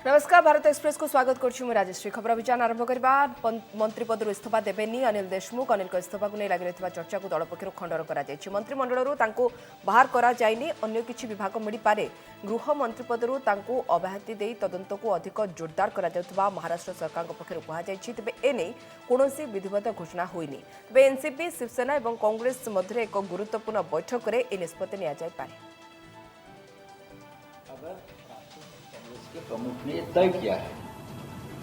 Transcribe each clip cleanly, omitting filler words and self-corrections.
नमस्कार भारत एक्सप्रेस को स्वागत करुँ राजश्री खबर अभियान आरंभ करवा मंत्री पदर इस्तीफा देवेनी अनिल देशमुख अनिल इस्तीफा को नहीं लगी चर्चा को दल पक्षर खंडन कर मंत्रिमंडल बाहर कराइनी अन्य किसी विभाग मिल पारे गृह मंत्री पदर अब्याहति दे तदंत को अधिक जोरदार करा महाराष्ट्र सरकार पक्षर कहुई तेज एने कौन विधिवत घोषणा होनी तेज एनसीपी शिवसेना और कांग्रेस मध्य एक गुरुत्वपूर्ण बैठक में यह निष्पत्ति निपारे। के प्रमुख ने यह तय किया है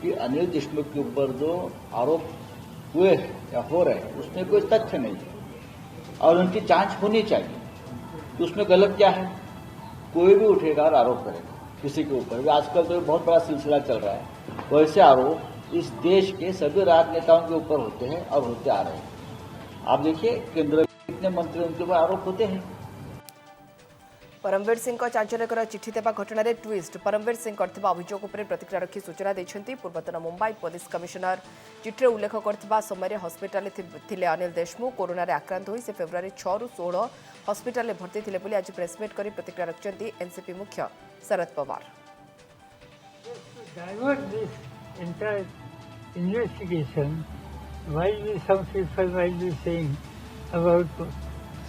कि अनिल देशमुख के ऊपर जो आरोप हुए हैं या हो रहे हैं उसमें कोई तथ्य नहीं है और उनकी जांच होनी चाहिए कि उसमें गलत क्या है। कोई भी उठेगा और आरोप करेगा किसी के ऊपर। आजकल तो बहुत बड़ा सिलसिला चल रहा है, वैसे आरोप इस देश के सभी राजनेताओं के ऊपर होते हैं और होते आ रहे हैं। आप देखिए केंद्र में कितने मंत्री उनके ऊपर आरोप होते हैं। परमवीर सिंह चांचल्यकर चिठी देवा घटन में ट्विस्ट परमवीर सिंह करथिबा अभियोग पर प्रतिक्रिया रखी सूचना देछंती पूर्वतन मुंबई पुलिस कमिशनर चिठी उल्लेख करथिबा समय हॉस्पिटल थिले अनिल देशमुख कोरोना रे आक्रांत होई से फेब्रुआरी 6 रु 16 हॉस्पिटल में भर्ती थिले बोली आज प्रेसमीट करी प्रतिक्रिया रखिछंती एनसीपी मुख्य Sharad Pawar. Divert this entire investigation. Why will some people might be saying about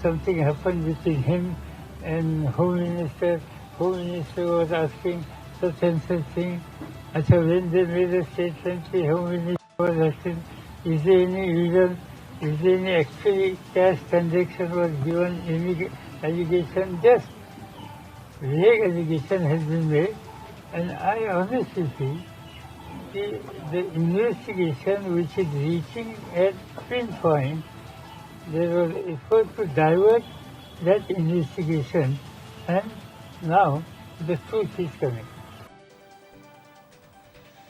something happened between him and Home Minister. Home Minister was asking such and such thing. Achha, when they made a statement, the Home Minister was asking, is there any reason, is there any actually cash transaction was given, any allegation? Just vague allegation has been made. And I honestly feel the investigation which is reaching at pinpoint, there was effort to divert that investigation, and now the truth is coming.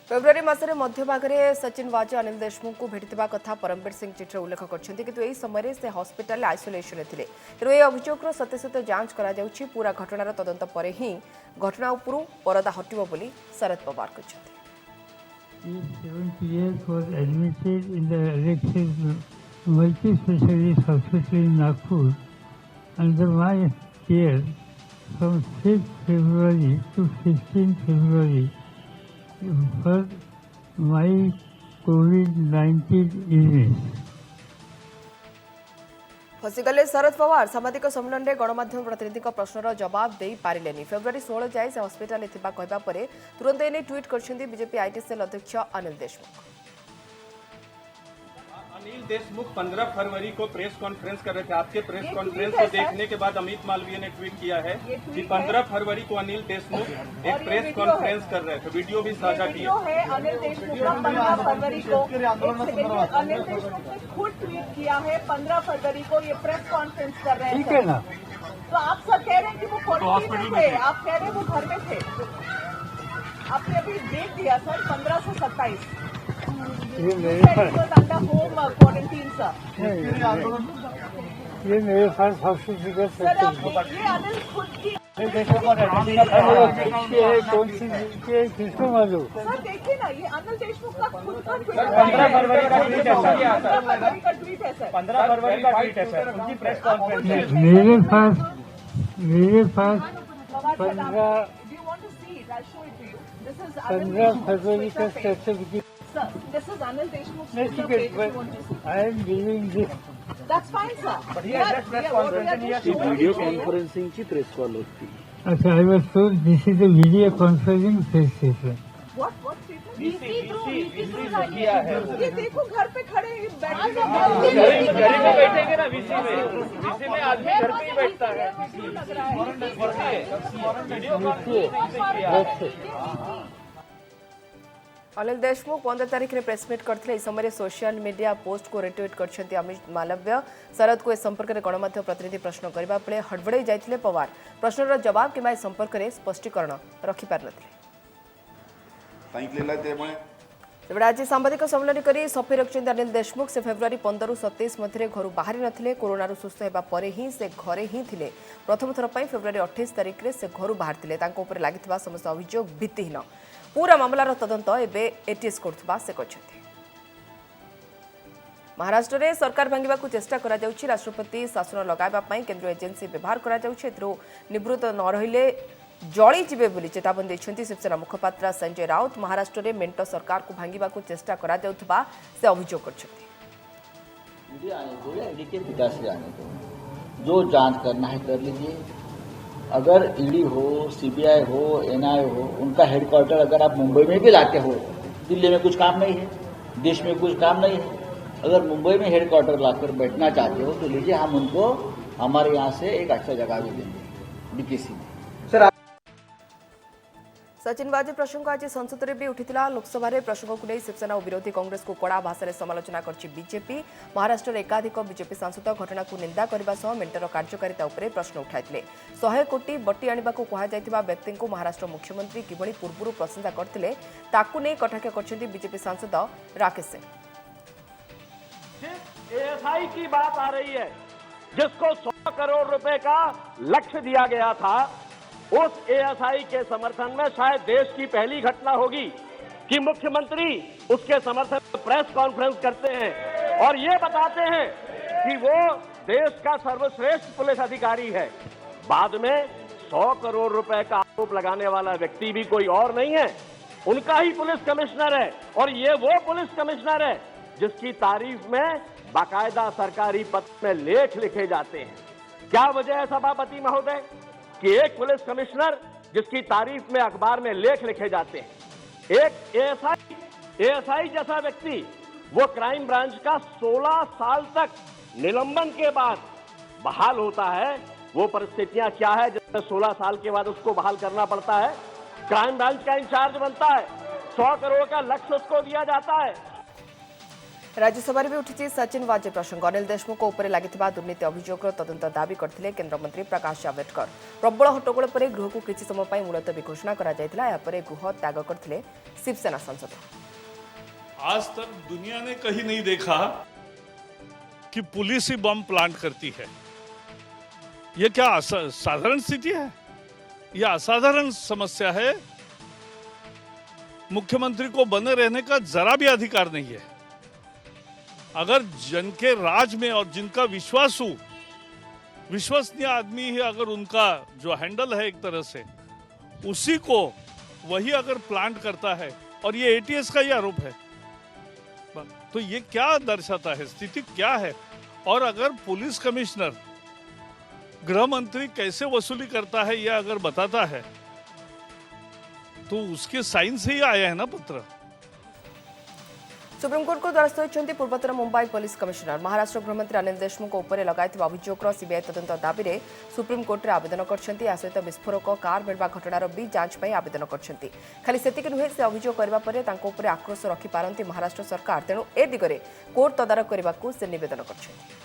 फेब्रुआरी मासरे मध्यभाग में सचिन वाजे अनिल देशमुख को भेटिथिबा कथा परमवीर सिंह चिठी उल्लेख करछंती किंतु एही समय से हॉस्पिटल आइसोलेशन रे थिले। तेणु ए अभियोगର सत्यासत्य जांच करा जाउछि। पूरा घटनार तदंत परे ही घटना उपरु परदा हटिबो बोली Sharad Pawar कहछंती। He 70 years was admitted in the Alexis multi-specialist hospital in Nagpur under my care from 5th February to 15th February for my COVID-19 illness. फसीगले Sharad Pawar सामाजिक सम्मेलन में गणमाध्यम प्रतिनिधि प्रश्नर जवाब दे पारे। फेब्रुआरी 16 जाए से हॉस्पिटल कहवा पर तुरंत एने ट्वीट कर बीजेपी आईटी सेल अध्यक्ष अनिल देशमुख। अनिल देशमुख 15 फरवरी को प्रेस कॉन्फ्रेंस कर रहे थे। आपके प्रेस कॉन्फ्रेंस को देखने के बाद अमित मालवीय ने ट्वीट किया है कि 15 फरवरी को अनिल देशमुख एक प्रेस कॉन्फ्रेंस कर रहे थे। वीडियो भी साझा किया है। अनिल देशमुख का 15 फरवरी को अनिल देशमुख ने खुद ट्वीट किया है 15 फरवरी को ये प्रेस कॉन्फ्रेंस कर रहे ठीक है थे। ना? तो आप सब कह रहे हैं कि वो क्वारंटीन में थे, आप कह रहे हैं वो घर में थे। आपने अभी डेट दिया सर 15 से 27 ये मेरे पास होम क्वारंटीन सर। ये मेरे पास हॉस्पिटल का सर ये अनिल खुद की कौन सी किसको मालूम? सर देखिए ना ये अनिल देशमुख का खुद का 15 फरवरी का ट्वीट है सर। 15 फरवरी का ट्वीट है सर। 15 फरवरी का ट्वीट है सर। उनकी प्रेस कॉन्फ्रेंस है। मेरे पास 15 फरवरी का certificate. Sir, this is Anil Deshmukh's नहीं, ठीक है, but I am giving this. That's fine, sir. But he has just press conference and he has video conferencing की प्रेस कॉल होती है। अच्छा, I was told this is a video conferencing press session. What statement? VC किया है। ये देखो घर पे खड़े बैठे घर में बैठेंगे ना वीसी में आदमी घर पे ही बैठता है। वीडियो कॉन्फ्रेंस किया। अनिल देशमुख 15 तारीख में प्रेसमीट करते समय सोशल मीडिया पोस्ट को रिट्वीट करछंती अमित मालवीय। शरद को ए संपर्क में गणमाध्यम प्रतिनिधि प्रश्न करबा बेले हड़बड़ाई जाइथिले पवार। प्रश्नर जवाब किंवा ए संपर्क में स्पष्टीकरण रखि पार नथिले। तेबे आज सांबादिक सम्मेलन करी सफाई रखिछंती अनिल देशमुख। से फेब्रुआरी 15 रु 27 मध्य घर बाहरी नथिले। कोरोना सुस्थ होगा पर ही से घरे ही थिले। प्रथम थर पर फेब्रुआरी 28 तारीख में से घर बाहर थिले। तांको ऊपर लागिथिबा समस्त अभियोग भित्तिहीन। पूरा मामलार तदंत एबे एटीएस करथबा से कहछंती। महाराष्ट्र में सरकार भांगा चेष्टा करा राष्ट्रपति शासन लगाइबा केंद्रीय एजेंसी व्यवहार करा निवृत्त न रहिले जळीजिबे बोली चेतावनी दैछन्ति शिवसेना मुखपात्र संजय राउत। महाराष्ट्र में मेंट सरकार को भांगिबाकू चेष्टा करा जाउथबा से अभियोग करछन्ति। ईडी आने दो या ईडी के पिताश्री आने दो, जो जांच करना है कर लीजिए। अगर ईडी हो, सीबीआई हो, एनआईए हो, उनका हेडक्वार्टर अगर आप मुंबई में भी लाते हो, दिल्ली में कुछ काम नहीं है, देश में कुछ काम नहीं है, अगर मुंबई में हेडक्वार्टर लाकर बैठना चाहते हो तो लीजिए, हम उनको हमारे यहाँ से एक अच्छा जगह भी देंगे डीकेसी में। सचिन वाजे प्रसंग आज संसद में भी उठिथिला। लोकसभा रे प्रसंग को नहीं शिवसेना और विरोधी कांग्रेस को कड़ा भाषा में समालोचना करछि बीजेपी। महाराष्ट्र रे एकाधिक बीजेपी सांसद घटना को निंदा करबा सह मेंटर कार्यकारिता उपरे प्रश्न उठाइथिले। 100 कोटी बट्टी आनिबाकू कहा जायतिबा व्यक्ति को महाराष्ट्र मुख्यमंत्री किभଳି पूर्वरु प्रशंसा करथिले ताकू नै कटाक्ष करछन्ति बीजेपी सांसद राकेश सिंह। एएसआई की बात आ रही है, जिसको 100 करोड़ रुपए का लक्ष्य दिया गया था, उस एएसआई के समर्थन में शायद देश की पहली घटना होगी कि मुख्यमंत्री उसके समर्थन में प्रेस कॉन्फ्रेंस करते हैं और ये बताते हैं कि वो देश का सर्वश्रेष्ठ पुलिस अधिकारी है। बाद में 100 करोड़ रुपए का आरोप लगाने वाला व्यक्ति भी कोई और नहीं है, उनका ही पुलिस कमिश्नर है। और ये वो पुलिस कमिश्नर है जिसकी तारीफ में बाकायदा सरकारी पत्र में लेख लिखे जाते हैं। क्या वजह है सभापति महोदय कि एक पुलिस कमिश्नर जिसकी तारीफ में अखबार में लेख लिखे जाते हैं, एक एएसआई जैसा व्यक्ति वो क्राइम ब्रांच का 16 साल तक निलंबन के बाद बहाल होता है। वो परिस्थितियां क्या है जिसमें 16 साल के बाद उसको बहाल करना पड़ता है, क्राइम ब्रांच का इंचार्ज बनता है, 100 करोड़ का लक्ष्य उसको दिया जाता है। राज्यसभा भी उठी सचिन वाजे प्रसंग। अनिल देशमुख उपर लगिथिबा दुर्नीति अभियोग तदंत दाबी करथिले केंद्र मंत्री प्रकाश जावड़ेकर। प्रबल हट्टगोल पर गृह को किछि समय पई मुलतवी घोषणा करा जायतिला। या पर गृह त्याग करथिले शिवसेना सांसद। आज तक दुनिया ने कहीं नहीं देखा कि पुलिस ही बम प्लांट करती है। यह क्या साधारण स्थिति है? यह असाधारण समस्या है। मुख्यमंत्री को बने रहने का जरा भी अधिकार नहीं है। अगर जन के राज में और जिनका विश्वसनीय आदमी ही अगर उनका जो हैंडल है एक तरह से उसी को वही अगर प्लांट करता है और ये एटीएस का ही आरोप है, तो ये क्या दर्शाता है, स्थिति क्या है? और अगर पुलिस कमिश्नर गृह मंत्री कैसे वसूली करता है यह अगर बताता है तो उसके साइन से ही आया है ना पत्र। सुप्रीमकोर्ट को द्वारस्थ होइछन्ति पूर्वतन मुंबई पुलिस कमिश्नर। महाराष्ट्र गृहमंत्री अनिल देशमुख उपर लगाइथिबा अभियोग सीबीआई तदंत दाबी रे सुप्रीमकोर्ट रे आवेदन करछन्ति। आ सहित विस्फोरक कार मिलवा घटनार भी जांच पई आवेदन करछन्ति। खाली सेतिक नुहे से अभियोग करबा परे तांको उपर आक्रोश रखि पारंती महाराष्ट्र सरकार, तेणु ए दिगरे कोर्ट तदारक करबाकू से निवेदन करछन्ति।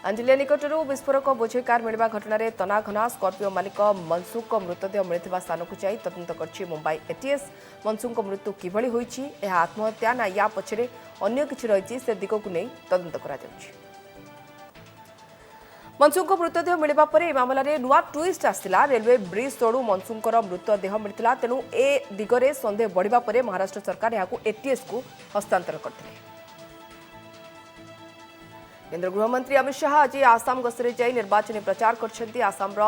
अंजलिया निकटरू विस्फोरक बोझे कार मिलवा घटना रे तनाघना स्कॉर्पियो मालिक मनसुख मृतदेह मिलथिबा स्थान को जाई तदंत करछि मुंबई एटीएस। मनसुख मृत्यु किभଳି होईछि, एहा आत्महत्या ना या पछरे अन्य किछि रहिछि से दिगो को नै तदंत करा जाउछि। मनसुख मृतदेह मिलवा परे ए मामला रे नुआ ट्विस्ट आसिला। रेलवे ब्रिज तळु मनसुखर मृतदेह मिलथिला, तेणु ए दिगरे संदेह बढ़िबा परे महाराष्ट्र सरकार याकू एटीएस को हस्तांतर करथिले। केंद्र गृहमंत्री अमित शाह आज आसाम गस्तरे जाई निर्वाचन प्रचार करछन्ति। आसामर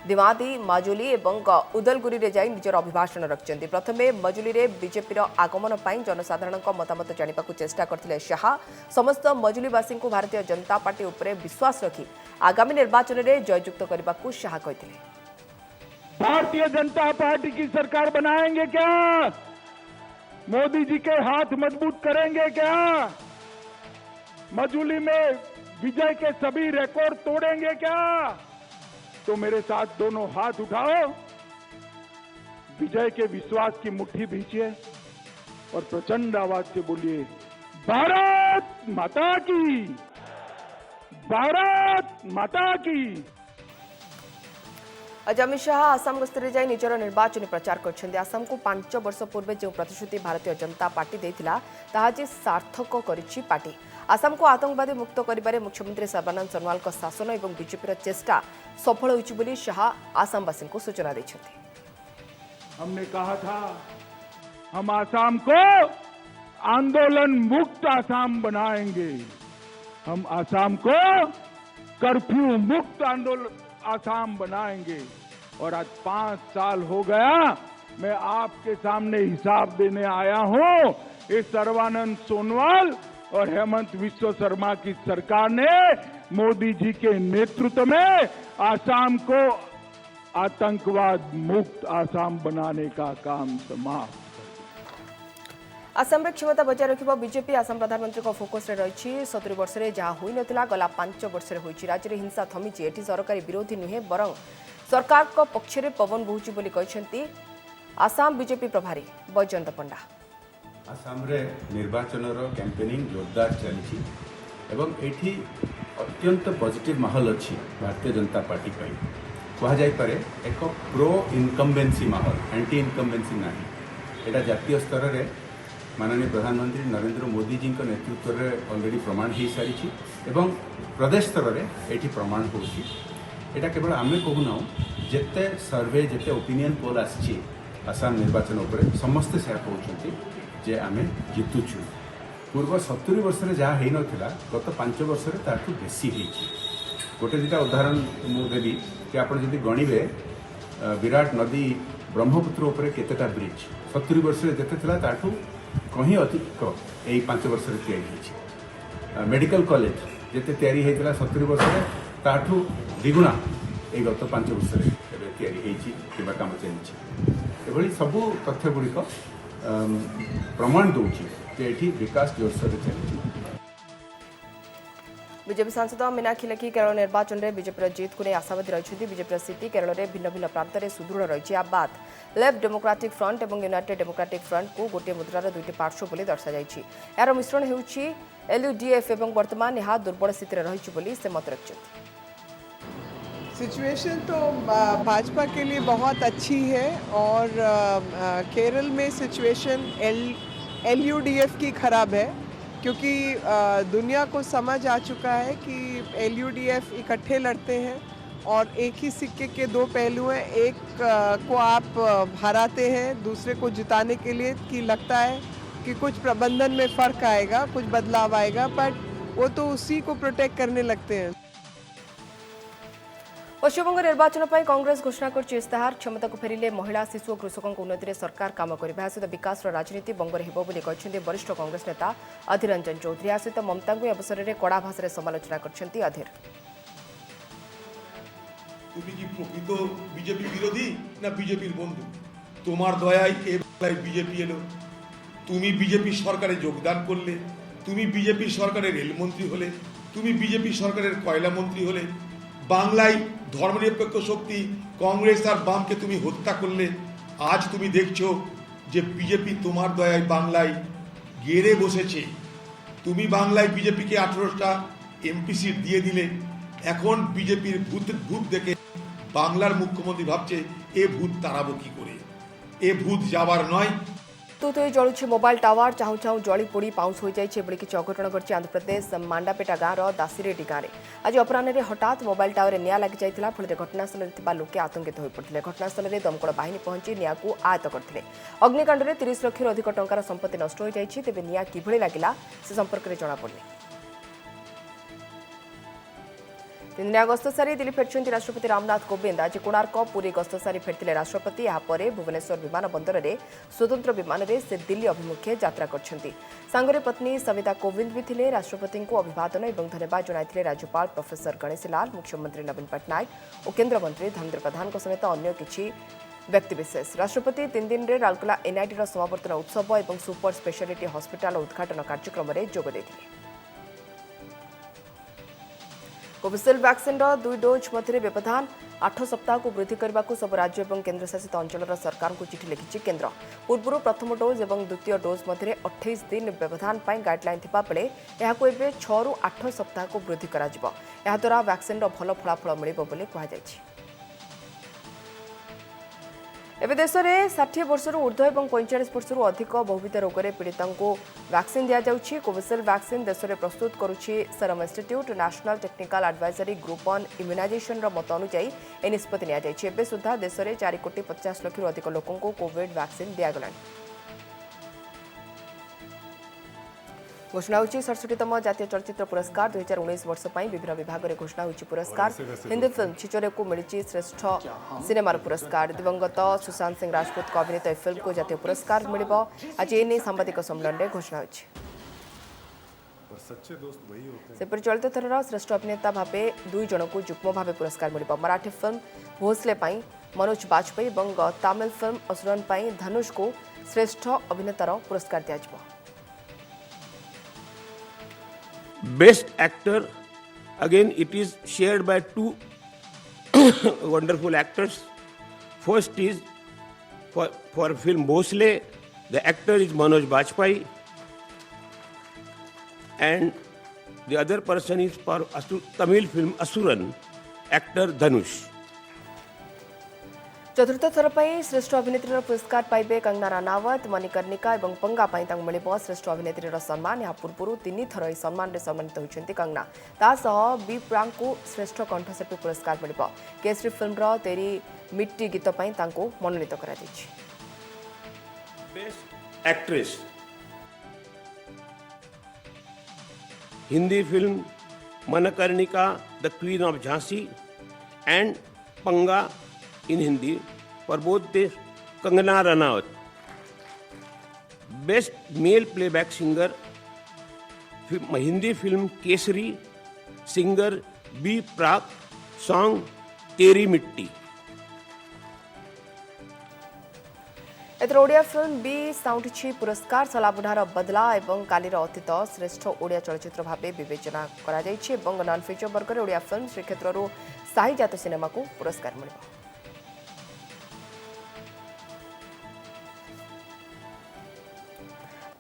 दिमादी, माजुली एवं उदलगुरी रे जाई निजर अभिभाषण रखछन्ति। प्रथमे मजुली रे बीजेपी आगमन पई जनसाधारणक मतामत जानिबाकू चेष्टा करथिले शाह। समस्त मजुलीवासी को भारतीय जनता पार्टी उपरे विश्वास रखी आगामी निर्वाचन रे जययुक्त करबाकू शाह कहिथिले। भारतीय जनता पार्टी की सरकार बनाएंगे क्या? मोदी जी के हाथ मजबूत करेंगे क्या? मजूली में विजय के सभी रिकॉर्ड तोड़ेंगे क्या? तो मेरे साथ दोनों हाथ उठाओ, विजय के विश्वास की मुट्ठी भींचिए और प्रचंड आवाज से बोलिए, भारत माता की, भारत माता की। आज अमित शाह आसाम गस्तरे जाई निजर निर्वाचन प्रचार करछन्ति। आसाम को 5 वर्ष पूर्व जो प्रतिश्रुति भारतीय जनता पार्टी देथिला ताहा जे सार्थक करिछि पार्टी। आसाम को आतंकवादी मुक्त करिबारे मुख्यमंत्री सर्बानंद सोनोवाल का शासन एवं बीजेपी चेष्टा सफल होइछि बोली शाह आसामवासी को सूचना दैछन्ति। हमने कहा था हम आसाम को आंदोलन मुक्त आसाम बनाएंगे, हम आसाम को कर्फ्यू मुक्त आंदोलन आसाम बनाएंगे। और आज 5 साल हो गया मैं आपके सामने हिसाब देने आया हूं। ये सर्बानंद सोनोवाल और हेमंत विश्व शर्मा की सरकार ने मोदी जी के नेतृत्व में आसाम को आतंकवाद मुक्त आसाम बनाने का काम समाप्त। आसाम रे क्षमता बजाय रखिबो बीजेपी आसाम प्रधानमंत्री को फोकस रे रहिछि 70 वर्ष रे जहा होई नथिला गला 5 वर्ष रे होइछि। राज्य रे हिंसा थमिछि। एठी सरकारी विरोधी नुहे बरं सरकार को पक्ष रे पवन बहुछि बोली कहिसेंती आसाम बीजेपी प्रभारी बैजयंत पंडा। आसाम रे निर्वाचन कैंपेनिंग जोरदार चली एवं एठी अत्यंत पॉजिटिव माहौल अच्छी भारतीय जनता पार्टी पर कह जापे एक प्रो इनकम्बेन्सी माहौल एंटी इनकम्बेन्सी ना एटा जातीय स्तर में माननीय प्रधानमंत्री नरेंद्र मोदी जी नेतृत्व में ऑलरेडी प्रमाण हो सारी एवं प्रदेश स्तर में ये प्रमाण होटा केवल आम कहूना जिते सर्वे जिते ओपिनियन पोल आसी आसाम निर्वाचन उपर समस्ते से कहते जे आम जितुचु। पूर्व 70 वर्ष में जहाँ हो नाला गत 5 वर्ष में ताठू बेसी गोटे दुटा उदाहरण मुझे कि आप गणिबे विराट नदी ब्रह्मपुत्र उपर केतेटा ब्रिज 70 वर्ष में जिते था ताठू कहीं अधिक यही 5 वर्ष में तैयारी मेडिकल कॉलेज जिते तैयारी होता 70 वर्ष में ताठू द्विगुणा ये गत 5 वर्ष में तैयारी काम चली सबू तथ्य गुड़िक प्रमाण दूसरी कि विकास जोरसोर चली। बीजेपी सांसद मीनाक्षी लेखी केरल निर्वाचन में बीजेपी जीत को नहीं आशावादी रही। बीजेपी स्थिति केरल में भिन्न भिन्न प्रांत में सुदृढ़ रही। आ बात लेफ्ट डेमोक्रेटिक फ्रंट और यूनाइटेड डेमोक्रेटिक फ्रंट को गोटे मुद्रार दुईटी पार्श्व बोली दर्शा यार मिश्रण होउछि एलयूडीएफ और वर्तमान यह दुर्बल स्थिति रही बोली से मत रखिछथि। सिचुएशन तो भाजपा के लिए बहुत अच्छी है और केरल में सिचुएशन एलयूडीएफ की खराब है क्योंकि दुनिया को समझ आ चुका है कि एलयूडीएफ इकट्ठे लड़ते हैं और एक ही सिक्के के दो पहलू हैं। एक को आप हराते हैं दूसरे को जिताने के लिए कि लगता है कि कुछ प्रबंधन में फ़र्क आएगा कुछ बदलाव आएगा बट वो तो उसी को प्रोटेक्ट करने लगते हैं। पश्चिमबंग निर्वाचन पर कांग्रेस घोषणा कर इस्ताहार क्षमता को फेरिले महिला शिशु और कृषकों उन्नति में सरकार काम करिबा सहित विकास राजनीति बंगरे हेबो बोली कहछन्ती वरिष्ठ कांग्रेस नेता अधीर रंजन चौधरी। आ सहित ममता को अवसर में कड़ा भाषा समालोचना करछन्ती अधीर। তুমি কি প্রকৃত বিজেপি বিরোধী না বিজেপির বন্ধু? তোমার দয়ায় এই বাংলায় বিজেপি এলো, তুমি বিজেপি সরকারে যোগদান করলে, তুমি বিজেপি সরকারের রেলমন্ত্রী হলে, তুমি বিজেপি সরকারের কয়লা মন্ত্রী হলে, বাংলায় ধর্মনিরপেক্ষ শক্তি কংগ্রেস আর বামকে তুমি হত্যা করলে। আজ তুমি দেখছো যে বিজেপি তোমার দয়ায় বাংলায় গেড়ে বসেছে। তুমি বাংলায় বিজেপিকে 18টা এমপি সিট দিয়ে দিলে। এখন বিজেপির ভূত দেখে বাংলার মুখ্যমন্ত্রী ভাবছে এ ভূত তাড়াবো কি করে। এ ভূত যাবার নয়। तुतुई जलुछि मोबाइल टावर चाहू चाहू जली पोड़ी पाउंस हो जाए एभली किसी अघटन कर आंध्रप्रदेश मांडापेटा गाँव दासीरेड्डी गाँव में आज अपराह हठात मोबाइल टावर निआं लगी जाता फल घटनास्थल में लोके आतंकित हो पड़ते। घटनास्थल में दमकल बाहिनी पहुंची निआं को आयत्त करते। अग्निकांड में 30 लाख अधिक टंकार संपत्ति नष्ट हो जाए। तेज निआं किभली लगिला से संपर्क में जनापड़े। 3 दिनिया गस्त सारी दिल्ली फेरछन्ति राष्ट्रपति रामनाथ कोविंद। आज कोणार्क पुरी गस्त सारी फेरथिले राष्ट्रपति। यापर भुवनेश्वर विमान बंदर में स्वतंत्र विमान में से दिल्ली अभिमुखे यात्रा करछन्ति। सांगरे पत्नी सविता कोविंद भी थिले। राष्ट्रपति को अभिवादन और धन्यवाद जणाइथिले राज्यपाल प्रोफेसर गणेशी लाल, मुख्यमंत्री नवीन पट्टनायक और केंद्र मंत्री धर्मेंद्र प्रधान समेत अन्य किछि व्यक्तिविशेष। राष्ट्रपति 3 दिन में राउरकेला एनआईटी समावर्तन उत्सव और सुपर स्पेशालिटी हॉस्पिटल उद्घाटन कार्यक्रम में जोग देथिले। कोविशील्ड वैक्सीन 2 डोज मध्य व्यवधान 8 सप्ताह को वृद्धि करने को सब राज्य और केन्द्रशासित अंचल सरकार को चिठी लिखिछि केन्द्र। पूर्व प्रथम डोज और द्वितीय डोज मध्य 28 दिन व्यवधान पर गाइडलाइन थिबा बेले एहाको एबे 6 ରୁ 8 सप्ताह को वृद्धि करा जिवो। एहा द्वारा वैक्सीन भल फलाफल मिलिबो बोली कहा जायछि। एवं देश में 60 वर्ष ऊर्ध्व और 45 वर्ष अधिक बहुविध रोग में पीड़ित को वैक्सीन दि जाउछि। कोविशील्ड वैक्सीन देश में प्रस्तुत करुछि सेरम इंस्टीट्यूट नेशनल टेक्निकल एडवाइजरी ग्रुप ऑन इम्यूनाइजेशन मत अनुଯାयୀ ए निष्पत्ति निया जायछि। एबे सुधा देश में 4,50 लाख अधिक लोकों को कोविड वैक्सीन दिया गलानि। घोषणा होची 67तम जातीय चलचित्र पुरस्कार 2019 वर्ष पर विभिन्न विभाग में घोषणा होची पुरस्कार हिंदी फिल्म छिचोरे को मिली श्रेष्ठ सिनेमार पुरस्कार दिवंगत सुशांत सिंह राजपूत को अभिनीत फिल्म को जातीय पुरस्कार मिल आज एने सांबादिक सम्मेलन में घोषणा होची सेपरि चलित थरर श्रेष्ठ अभिनेता भावे 2 जन को युग्म भाव पुरस्कार मिल मराठी फिल्म भोसले मनोज बाजपेयी और तमिल फिल्म असुरन धनुष को श्रेष्ठ अभिनेतार पुरस्कार दिया Best actor, again it is shared by 2 wonderful actors. First is for film Bhosle, the actor is Manoj Bajpayee, and the other person is for Tamil film Asuran, actor Dhanush. चतुर्थ थर पर श्रेष्ठ अभिनेत्री पुरस्कार पाइबे कंगना रनावत मणिकर्णिका और पंगा मिल श्रेष्ठ अभिनेत्री सम्मान या पूर्व 3 थर यह सम्मान में सम्मानित होती कंगना तासह बी प्रांग को श्रेष्ठ कंठशिल्पी पुरस्कार मिल केसरी फिल्म तेरी मिट्टी गीत मनोनीत कर actress Hindi film Manikarnika the queen of Jhansi and पंगा in Hindi for both the Kangana Ranaut. Best male playback singer Hindi film Kesari, singer B. Prak, song Teri Mitti. Ether Odia film B साउंटिछि पुरस्कार सलाबुढ़ार बदला और कालीर अतीत श्रेष्ठ ओडिया चलचित्र भाव विवेचना करा जाइछि एवं नॉन फीचर वर्ग में ओडिया फिल्म श्रीक्षेत्र साहिजात सिनेमा को पुरस्कार मिल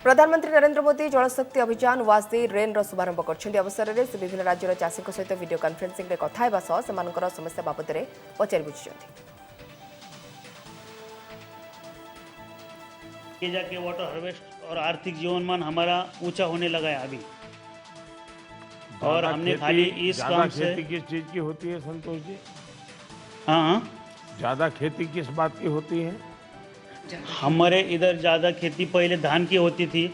प्रधानमंत्री नरेंद्र मोदी जलशक्ति अभियान वाज द रेन शुभारंभ कर अवसर में से विभिन्न राज्यर चाषी सहित वीडियो कॉन्फ्रेंसिंग में कथा समस्या बाबद में पचारि बुझी जाके वाटर हार्वेस्ट और आर्थिक जीवनमान हमारा ऊंचा होने लगा है अभी और हमने खाली इस काम से खेती किस चीज की होती है संतोष जी? हाँ ज्यादा खेती किस बात की होती है? हमारे इधर ज़्यादा खेती पहले धान की होती थी,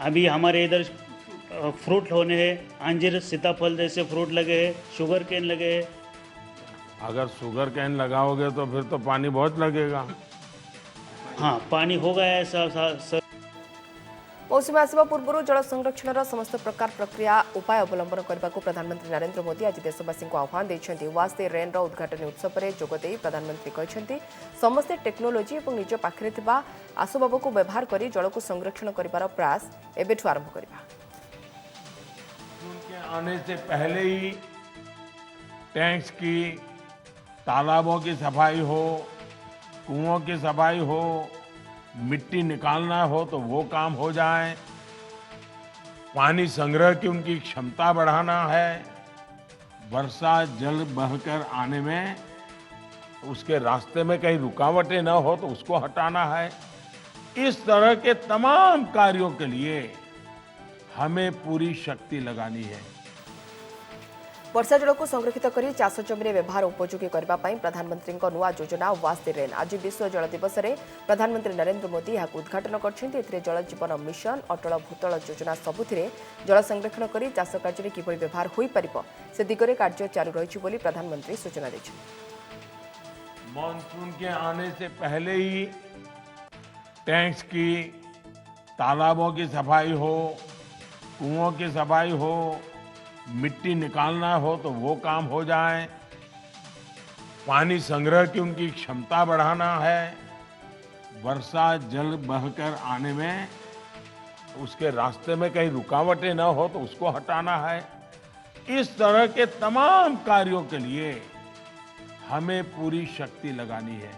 अभी हमारे इधर फ्रूट होने हैं, अंजीर सीताफल जैसे फ्रूट लगे हैं, शुगर केन लगे हैं। अगर शुगर केन लगाओगे तो फिर तो पानी बहुत लगेगा। हाँ पानी होगा ऐसा मौसुमी आसवा पूर्व जल संरक्षण समस्त प्रकार प्रक्रिया उपाय अवलंबन करने को प्रधानमंत्री नरेंद्र मोदी आज देशवासी को आह्वान देते वाज द रेन उद्घाटन उत्सव में जोगदे प्रधानमंत्री कहते समस्ते टेक्नोलोजी और निज पाखे आसबाब को व्यवहार कर जल को संरक्षण कर प्रयास एबेठू आरंभ करवा। आने से पहले ही टैंक्स की, तालाबों की सफाई हो, कुओं की सफाई हो, मिट्टी निकालना हो तो वो काम हो जाए, पानी संग्रह की उनकी क्षमता बढ़ाना है, वर्षा जल बहकर आने में उसके रास्ते में कहीं रुकावटें न हो तो उसको हटाना है। इस तरह के तमाम कार्यों के लिए हमें पूरी शक्ति लगानी है। वर्षा जल को संरक्षित कर चाष जमी व्यवहार उपयोगी करने प्रधानमंत्री नुआ योजना वाज द रेन आज विश्व जल दिवस में प्रधानमंत्री नरेंद्र मोदी यह उद्घाटन कर जल जीवन मिशन अटल भूतल योजना सबुथिरे जल संरक्षण कर चाष कार्य किभली व्यवहार हो पार से दिगरे कार्य चालू रही प्रधानमंत्री सूचना देते। मानसून के आने से पहले ही टैंक्स की, तालाबों की सफाई हो, कुओं की सफाई हो, मिट्टी निकालना हो तो वो काम हो जाए, पानी संग्रह की उनकी क्षमता बढ़ाना है, वर्षा जल बहकर आने में उसके रास्ते में कहीं रुकावटें न हो तो उसको हटाना है। इस तरह के तमाम कार्यों के लिए हमें पूरी शक्ति लगानी है।